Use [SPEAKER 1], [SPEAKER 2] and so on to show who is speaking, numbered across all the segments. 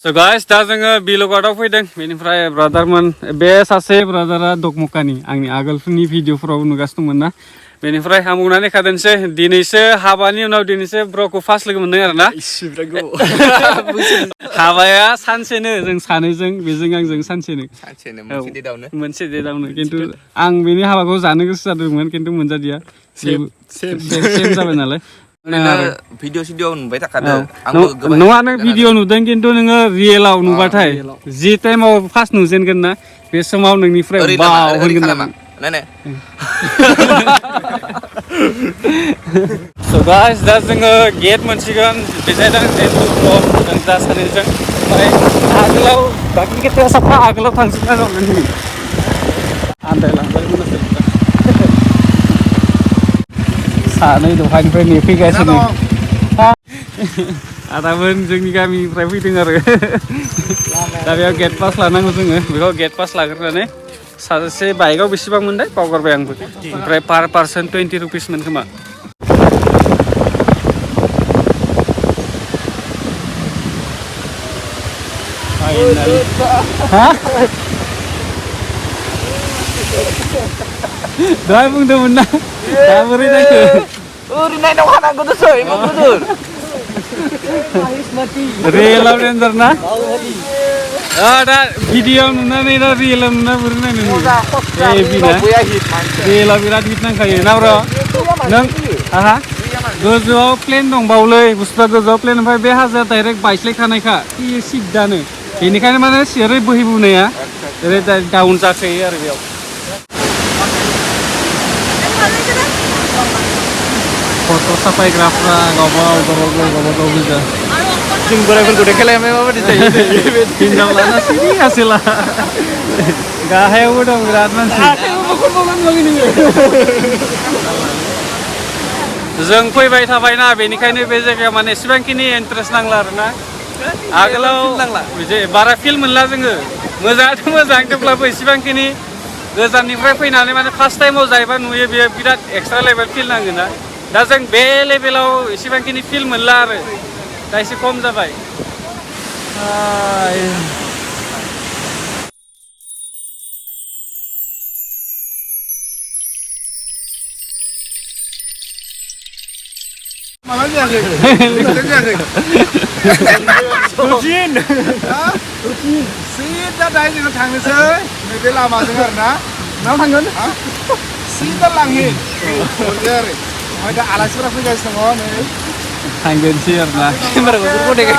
[SPEAKER 1] So guys, दा जोङो बिलगाटाव फैदों बेनिफ्राय ब्रादारमोन बे सासे ब्रादारा दकमकानि आंनि आगोलफोरनि भिडिअफोराव नुगासिनो दंमोन ना बेनिफ्राय आं बुंनानै खादोंसै दिनैसो हाबानि उनाव दिनैसो ब्रखौ फार्स्ट लोगो मोनदों आरो ना हाबाया सानसेनो जों सानैजों बेजों आंजों सानसेनो मोनसे डेटआवनो खिन्थु आं बेनि हाबाखौ जानो गोसो जादोंमोन खिन्थु मोनजादिया सेम जाबाय नालाय
[SPEAKER 2] भिडिअ सिडिअ नुबाय थाखादों
[SPEAKER 1] नङा नों भिडिअ नुदों खिन्थु नोङो रियेलाव नुबाथाय जि टाइमाव फार्स्ट नुजेनगोन ना बे समाव नोंनिफ्राय बाव होनगोन नामा So guys, दा जोङो गेट मोनसिगोन बेजायदां जेन्टु ब्लक जों दा सानैजों ओमफ्राय आगोलाव बाखि खेथाया साफा आगोलाव थांजोबना दं नोंनि आन्दायलांबाय सानै दहानिफ्राय नेफैगासिनो आदामोन जोंनि गामिनिफ्राय फैदों आरो दा बेयाव गेट पास लानांगौ जोङो बेखौ गेट पास लाग्रोनानै सासे बाइकआव बेसेबां मोनदों बावगारबाय आंबो ओमफ्राय पार पार्सन 20 रुपिस मोन खोमा दहाय बुंदोंमोन ना दा बोरै नायखो
[SPEAKER 2] ओरैनो खानांगौ दसो इमान गिदिर
[SPEAKER 1] रियेलाव डेन्जार ना दा भिडिअ नुनानै दा रियेलाव नुना बोरै नायनो रियेलाव बिराद हिट नांखायो ना ब्र' नों आहा गोजौआव प्लेन दंबावलै बुस्थुआ गोजौआव प्लेन ओमफ्राय बे हाजोआ डाइरेक्ट बायस्लायखानायखा सिद्दानो बेनिखायनो माने ओरै बोहैबोनाया ओरै डाउन जाखायो आरो बेयाव फट' साफायग्राफ्रा गावबागाव गोजा जों बोरायफोरखौ देखायलायबाय माबायदि जायो हिनजाव लाना सिरि आसोला गाहायावबो दं बिराद मानसि जों फैबाय थाबायना बेनिखायनो बे जायगायाव माने एसेबांखिनि इन्टारेस्ट नांला आरोना आगोलाव बारा फिल मोनला जोङो मोजाङाथ' मोजां थेवब्लाबो एसेबांखिनि गोजाननिफ्राय फैनानै माने फार्स्ट टाइमाव जायोबा नुयो बेयो बिराद एक्सट्रा लेभेल फिल नाङोना दा जों बे लेभेलाव एसेबांखिनि फिल मोनला आरो दा एसे खम जाबाय
[SPEAKER 3] माबा जायाखै सिदा दाहाय जोङो थांनोसै नैबे लामाजों आरोना मायाव थांगोन सिदा लांहै आरो ओमफ्राय दा आलासिफोरा फैगासिनो दङ नै
[SPEAKER 1] थांगोनसै आरोना केमेराखौ देखाय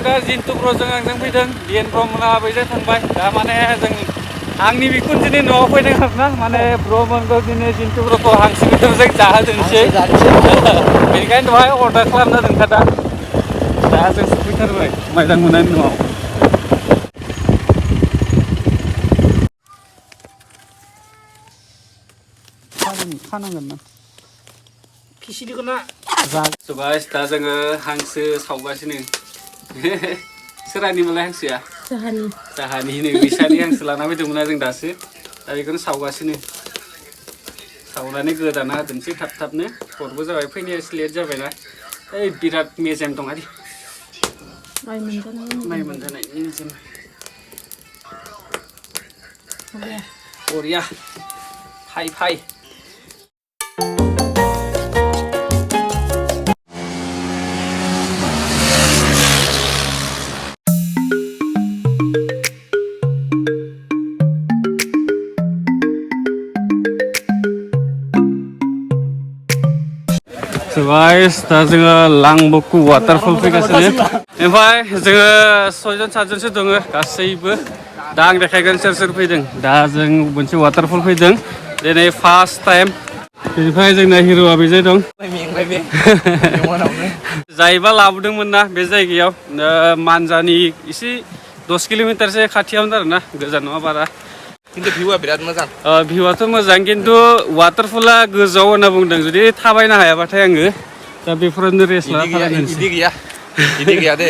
[SPEAKER 1] दा जिन्तु ब्र'जों आंजों फैदों बिएन ब्र मोना बैजों थांबाय दा माने जों आंनि बिखुनजोनि न'आव फैदों आरोना माने ब्र'मोनखौ दिनै जिन्तु ब्र'खौ हांसो बेदरजों जाहोदोंसै बेनिखायनो दहाय अर्डार खालामना दोनखादा दा जों सफैथारबाय माइदां मोनानि न'आव खानांगोन ना खिसिदिखौ ना स' गाइस दा जोङो हांसो सावगासिनो सोरानि मालाय हांसोआ जाहानि नै बिसानि हांसो लाना फैदोंमोन जों दासो दा बेखौनो सावगासिनो सावनानै गोदाना होदोंसै थाब थाबनो हरबो जाबाय फैनाया एसे लेट जाबायना ओइ बिराद मेजेम दं आरो माइ मोनजानाय मेजेम बरिया फाय guys, दा जोङो लांबकु वाटारफल फैगासिनो ओमफ्राय जोङो 6 जन 7 जनसो दङ गासैबो दा आं देखायगोन सोर फैदों दा जों मोनसे वाटारफल फैदों दिनै फार्स्ट टाइम बेनिफ्राय जोंना हिर'आ बेजाय दं जायबा लाबोदोंमोन ना बे जायगायाव मानजानि एसे 10 किल'मिटारसो खाथियावनो आरोना गोजान नङा बारा
[SPEAKER 2] खिन्थु भिउआ बिराद मोजां
[SPEAKER 1] भिउआथ' मोजां खिन्थु वाटारफला गोजौआव होनना बुंदों जुदि थाबायनो हायाबाथाय आङो दा बेफोरावनो रेस्ट लाना
[SPEAKER 2] इदि गैया दे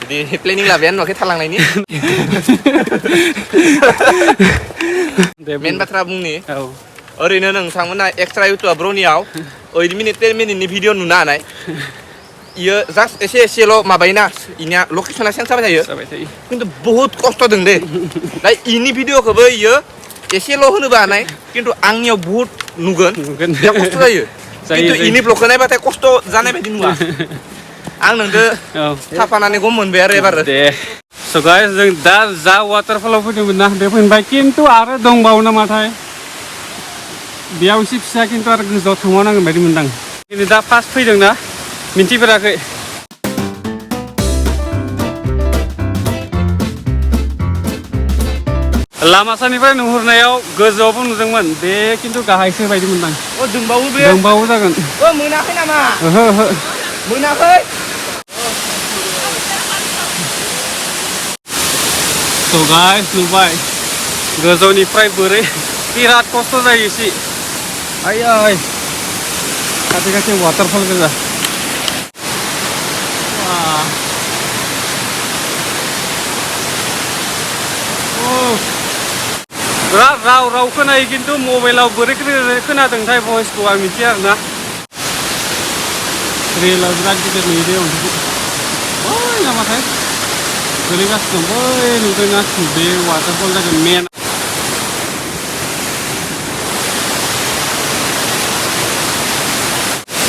[SPEAKER 2] Jadi planning labian waktu थालांनायनि मेन बाथ्रा बुंनि ओरैनो नोंथांमोना एक्सट्रा इउटुब ब्रनियाव 8 मिनिट 10 मिनिटनि भिडिअ नुनो हानाय इयो जास्ट एसेल' माबायोना इनिया लकेसना सेन्स जाबाय थायो खिन्थु बहुत खस्थ' दं दे दा इनि भिडिअखौबो इयो एसेल' होनोबो हानाय खिन्थु आंनियाव बहुत नुगोन बिराद खस्थ' जायो खिन्थु इनि ब्लगखौ नायबाथाय खस्थ' जानाय बायदि नुवा आं नोंदो थाफानानै गम मोनबाय आरो एबार
[SPEAKER 1] दे स' गाइस जों दा जा वाटारफलाव फैदोंमोन ना बे फैबाय खिन्थु आरो दंबावो नामाथाय बेयाव एसे फिसा खिन्थु आरो गोजौआव थांबावनांगोन बायदि मोनदां दिनै दा फार्स्ट फैदों ना मिन्थिफेराखै लामा सानिफ्राय नुहुरनायाव गोजौआवबो नुदोंमोन बे खिन्थु गाहायसो बायदि मोनदां
[SPEAKER 2] दंबावो बे
[SPEAKER 1] दंबावो जागोन
[SPEAKER 2] मोनाखै नामा
[SPEAKER 1] ओहो ओहो
[SPEAKER 2] मोनाखै
[SPEAKER 1] स' गाइस नुबाय गोजौनिफ्राय बोरै बिराद खस्थ' जायो एसे आयै खाथि खाथि वाटारफल गोजा बिराद राव खोनायो खिन्थु मबाइलाव बोरै खोनादोंथाय भइसखौ आं मिथिया आरोना रेलाव बिराद गिदिर नुयो दे अन्थाइखौ बै नामाथाय गोलैगासिनो दं बै नुदोंना बे वाटारफल जागोन मेन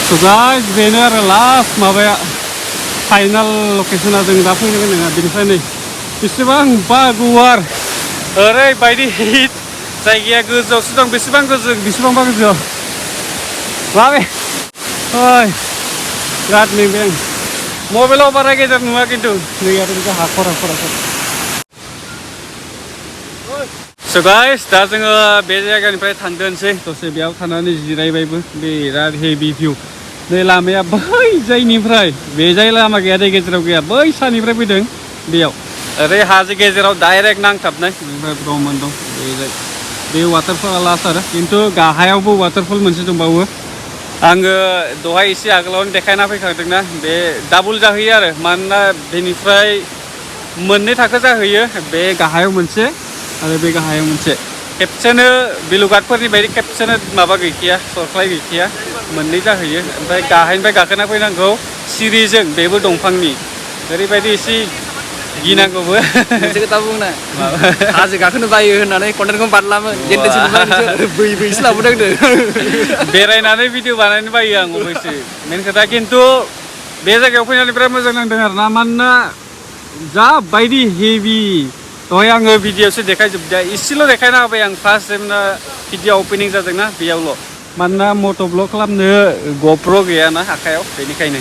[SPEAKER 1] स' गाइस बेनो आरो लास्ट माबाया फाइनाल लकेसना जों दा फैनो गोनाङा बेनिफ्राय नै बेसेबांबा गुवार ओरैबायदि हिट जायगाया गोजौआवसो दं बेसेबां गोजौ बेसेबांबा गोजौआव माबे ओइ बिराद मेंबाय आं मबाइलाव बारा गेजेर नुवा खिन्थु नै आरो बिदि हाखर स' गाइस दा जोङो बे जायगानिफ्राय थांदोंसै दसे बेयाव थानानै जिरायबायबो बिराद हेभि भिउ नै लामाया बै जायनिफ्राय बे जाय लामा गैया दै गेजेराव गैया बै सानिफ्राय फैदों बेयाव ओरै हाजो गेजेराव डाइरेक्ट नांथाबनाय ओमफ्राय ब्रह्मन दं बे वाटारफला लास्ट आरो खिन्थु गाहायावबो वाटारफल मोनसे दंबावो आङो दहाय एसे आगोलावनो देखायना फैखादोंना बे डाबल जाहैयो आरो मानोना बेनिफ्राय मोननै थाखो जाहैयो बे गाहायाव मोनसे आरो बे गाहायाव मोनसे खेबसेनो बेलुगाटफोरनि बायदि खेबसेनो माबा गैखाया सरख्लाय गैखाया मोननै जाहैयो ओमफ्राय गाहायनिफ्राय गाखोना फैनांगौ सिरिजों बेबो दंफांनि ओरैबायदि एसे गिनांगौबो
[SPEAKER 4] मोनसे खोथा बुंना हाजो गाखोनो बायो होननानै कन्टेन्टखौ बारलामोन बैसो लाबोनांदों
[SPEAKER 1] बेरायनानै भिडिअ बानायनो बायो आं अबयसे मेन खोथा खिन्थु बे जायगायाव फैनानै बिराद मोजां नांदों आरोना मानोना जा बायदि हेभि दहाय आङो भिडिअसो देखायजोबबाय एसेल' देखायना होबाय आं फार्स्ट जेब्ला भिडिअ अपेनिं जादोंना बेयावल' मानोना मट' ब्लग खालामनो गप्र' गैयाना आखायाव बेनिखायनो